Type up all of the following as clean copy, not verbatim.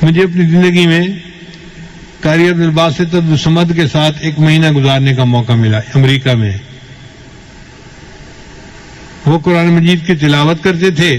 مجھے اپنی زندگی میں قاری عبدالباسط عبدالصمد کے ساتھ 1 مہینہ گزارنے کا موقع ملا امریکہ میں. وہ قرآن مجید کی تلاوت کرتے تھے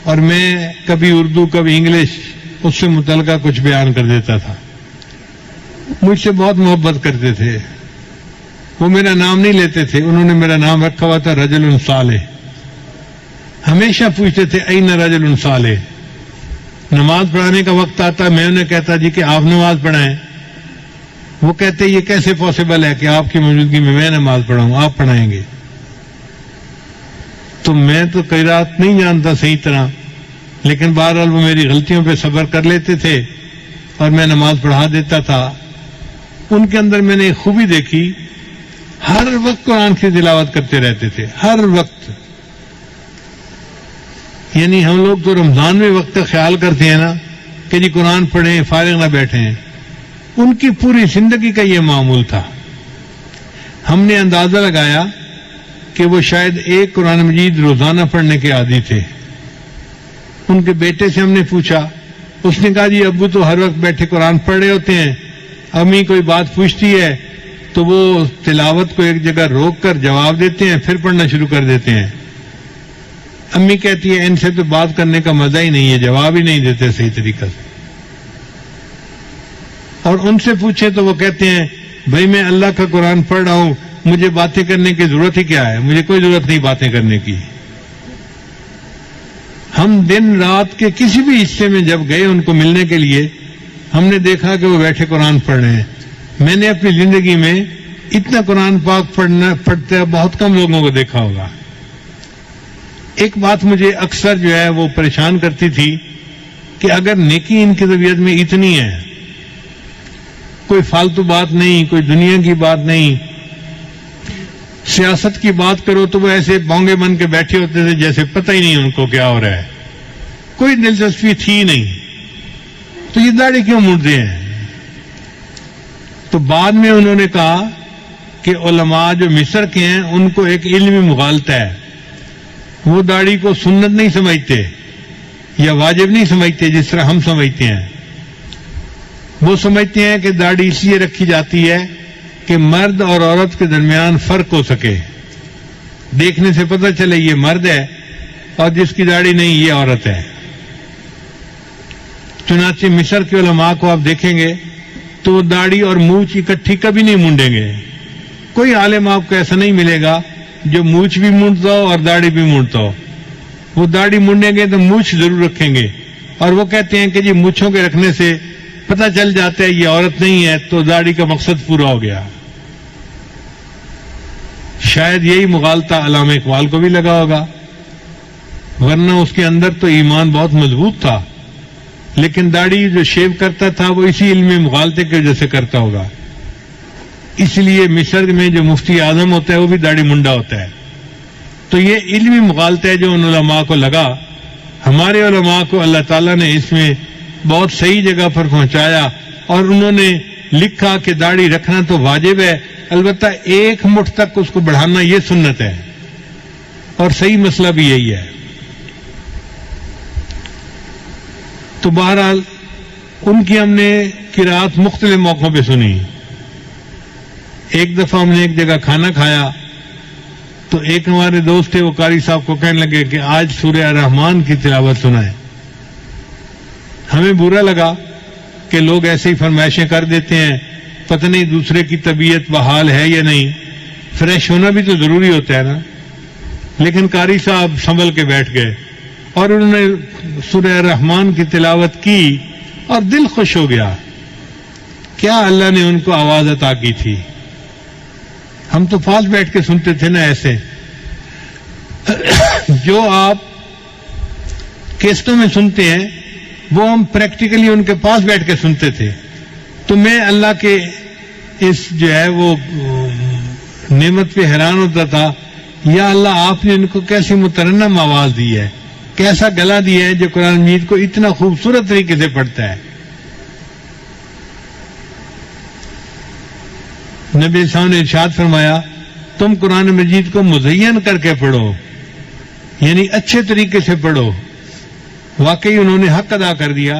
اور میں کبھی اردو کبھی انگلش اس سے متعلقہ کچھ بیان کر دیتا تھا. مجھ سے بہت محبت کرتے تھے. وہ میرا نام نہیں لیتے تھے، انہوں نے میرا نام رکھا ہوا تھا رجل صالح. ہمیشہ پوچھتے تھے این رجل صالح. نماز پڑھانے کا وقت آتا میں انہیں کہتا جی کہ آپ نماز پڑھائیں. وہ کہتے یہ کیسے پاسبل ہے کہ آپ کی موجودگی میں نماز پڑھاؤں، آپ پڑھائیں گے. تو میں تو قرات نہیں جانتا صحیح طرح، لیکن بہرحال وہ میری غلطیوں پہ صبر کر لیتے تھے اور میں نماز پڑھا دیتا تھا. ان کے اندر میں نے ایک خوبی دیکھی، ہر وقت قرآن کی تلاوت کرتے رہتے تھے، ہر وقت. یعنی ہم لوگ تو رمضان میں وقت کا خیال کرتے ہیں نا کہ جی قرآن پڑھیں فارغ نہ بیٹھیں. ان کی پوری زندگی کا یہ معمول تھا. ہم نے اندازہ لگایا کہ وہ شاید 1 قرآن مجید روزانہ پڑھنے کے عادی تھے. ان کے بیٹے سے ہم نے پوچھا، اس نے کہا جی ابو تو ہر وقت بیٹھے قرآن پڑھ رہے ہوتے ہیں، امی کوئی بات پوچھتی ہے تو وہ تلاوت کو ایک جگہ روک کر جواب دیتے ہیں، پھر پڑھنا شروع کر دیتے ہیں. امی کہتی ہے ان سے تو بات کرنے کا مزہ ہی نہیں ہے، جواب ہی نہیں دیتے صحیح طریقہ سے. اور ان سے پوچھے تو وہ کہتے ہیں بھائی میں اللہ کا قرآن پڑھ رہا ہوں، مجھے باتیں کرنے کی ضرورت ہی کیا ہے، مجھے کوئی ضرورت نہیں باتیں کرنے کی. ہم دن رات کے کسی بھی حصے میں جب گئے ان کو ملنے کے لیے، ہم نے دیکھا کہ وہ بیٹھے قرآن پڑھ رہے ہیں. میں نے اپنی زندگی میں اتنا قرآن پاک پڑھتے بہت کم لوگوں کو دیکھا ہوگا. ایک بات مجھے اکثر جو ہے وہ پریشان کرتی تھی کہ اگر نیکی ان کی طبیعت میں اتنی ہے، کوئی فالتو بات نہیں، کوئی دنیا کی بات نہیں، سیاست کی بات کرو تو وہ ایسے بونگے بن کے بیٹھے ہوتے تھے جیسے پتہ ہی نہیں ان کو کیا ہو رہا ہے، کوئی دلچسپی تھی نہیں. تو یہ داڑھی کیوں مونڈتے ہیں؟ تو بعد میں انہوں نے کہا کہ علماء جو مصر کے ہیں ان کو ایک علمی مغالطہ ہے. وہ داڑھی کو سنت نہیں سمجھتے یا واجب نہیں سمجھتے جس طرح ہم سمجھتے ہیں. وہ سمجھتے ہیں کہ داڑھی اس لیے رکھی جاتی ہے کہ مرد اور عورت کے درمیان فرق ہو سکے، دیکھنے سے پتہ چلے یہ مرد ہے اور جس کی داڑھی نہیں یہ عورت ہے. چنانچہ مصر کے علماء کو آپ دیکھیں گے تو وہ داڑھی اور مونچھ اکٹھی کبھی نہیں مونڈیں گے. کوئی عالم آپ کو ایسا نہیں ملے گا جو مونچھ بھی مونڈتا ہو اور داڑھی بھی مونڈتا ہو. وہ داڑھی مونڈیں گے تو مونچھ ضرور رکھیں گے، اور وہ کہتے ہیں کہ جی مونچھوں کے رکھنے سے پتہ چل جاتا ہے یہ عورت نہیں ہے تو داڑھی کا مقصد پورا ہو گیا. شاید یہی مغالطہ علامہ اقبال کو بھی لگا ہوگا، ورنہ اس کے اندر تو ایمان بہت مضبوط تھا، لیکن داڑھی جو شیو کرتا تھا وہ اسی علمی مغالطے کی وجہ سے کرتا ہوگا. اس لیے مصر میں جو مفتی اعظم ہوتا ہے وہ بھی داڑھی منڈا ہوتا ہے. تو یہ علمی مغالطہ ہے جو ان علماء کو لگا. ہمارے علماء کو اللہ تعالیٰ نے اس میں بہت صحیح جگہ پر پہنچایا، اور انہوں نے لکھا کہ داڑھی رکھنا تو واجب ہے، البتہ 1 مٹھ تک اس کو بڑھانا یہ سنت ہے، اور صحیح مسئلہ بھی یہی ہے. تو بہرحال ان کی ہم نے قرات مختلف موقعوں پہ سنی. ایک دفعہ ہم نے ایک جگہ کھانا کھایا تو ایک ہمارے دوست تھے، وہ قاری صاحب کو کہنے لگے کہ آج سورہ الرحمن کی تلاوت سنائیں. ہمیں برا لگا کہ لوگ ایسے ہی فرمائشیں کر دیتے ہیں، پتہ نہیں دوسرے کی طبیعت بحال ہے یا نہیں، فریش ہونا بھی تو ضروری ہوتا ہے نا. لیکن قاری صاحب سنبھل کے بیٹھ گئے اور انہوں نے سورہ الرحمن کی تلاوت کی اور دل خوش ہو گیا. کیا اللہ نے ان کو آواز عطا کی تھی. ہم تو پاس بیٹھ کے سنتے تھے نا ایسے. جو آپ کیسٹوں میں سنتے ہیں وہ ہم پریکٹیکلی ان کے پاس بیٹھ کے سنتے تھے. تو میں اللہ کے اس جو ہے وہ نعمت پہ حیران ہوتا تھا، یا اللہ آپ نے ان کو کیسی مترنم آواز دی ہے، کیسا گلا دیا ہے جو قرآن مجید کو اتنا خوبصورت طریقے سے پڑھتا ہے. نبی صاحب نے ارشاد فرمایا تم قرآن مجید کو مزین کر کے پڑھو، یعنی اچھے طریقے سے پڑھو. واقعی انہوں نے حق ادا کر دیا.